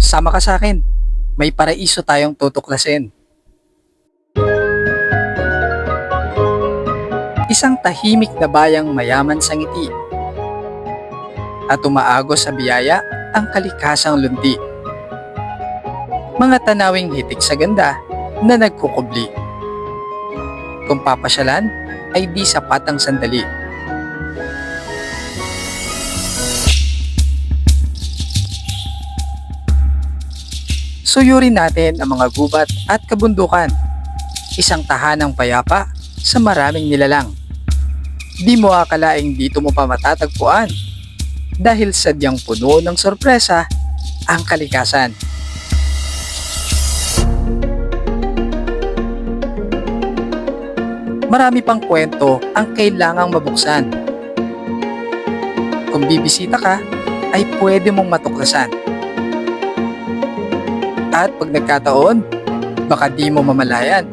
Sama ka sa akin. May paraiso tayong tutuklasin. Isang tahimik na bayang mayaman sa ngiti at umaagos sa biyaya ang kalikasang lundi. Mga tanawing hitik sa ganda na nagkukubli. Kung papasyalan ay di sapat ang sandali. Suyurin natin ang mga gubat at kabundukan. Isang tahanang payapa sa maraming nilalang. Di mo akalaing dito mo pa matatagpuan dahil sadyang puno ng sorpresa ang kalikasan. Marami pang kwento ang kailangang mabuksan. Kung bibisita ka, ay pwede mong matuklasan. At pag nagkataon, baka di mo mamalayan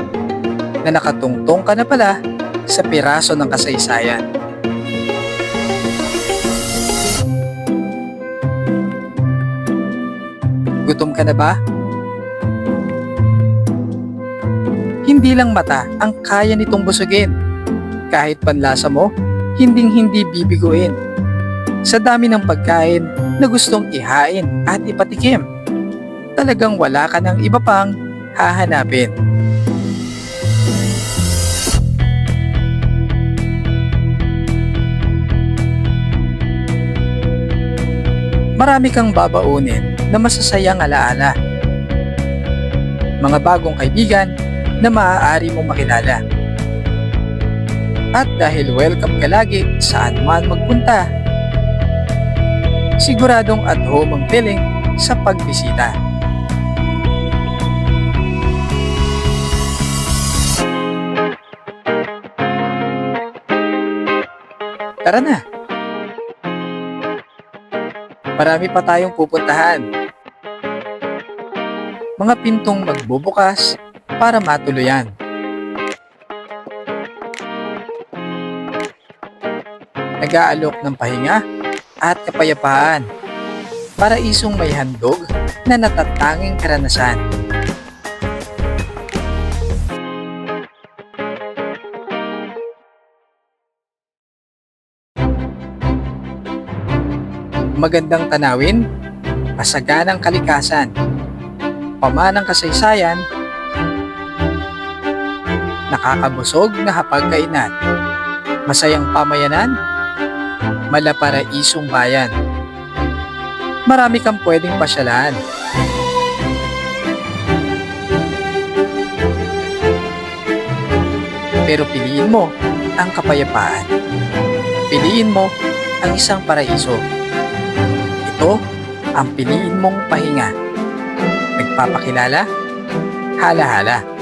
na nakatungtong ka na pala sa piraso ng kasaysayan. Gutom ka na ba? Hindi lang mata ang kaya nitong busugin. Kahit panlasa mo, hinding-hindi bibiguin. Sa dami ng pagkain na gustong ihain at ipatikim, talagang wala ka ng iba pang hahanapin. Marami kang babaunin na masasayang alaala. Mga bagong kaibigan na maaari mong makilala. At dahil welcome ka lagi saan man magpunta, siguradong at home ang feeling sa pagbisita. Tara na! Marami pa tayong pupuntahan. Mga pintong magbubukas para matuluyan. Nag-aalok ng pahinga at kapayapaan. Paraisong may handog na natatanging karanasan. Magandang tanawin, masaganang kalikasan, pamanang kasaysayan, nakakabusog na hapagkainan, masayang pamayanan, malaparaisong bayan. Marami kang pwedeng pasyalan. Pero piliin mo ang kapayapaan. Piliin mo ang isang paraiso. Ito ang piliin mong pahinga. Nagpapakilala, hala-hala.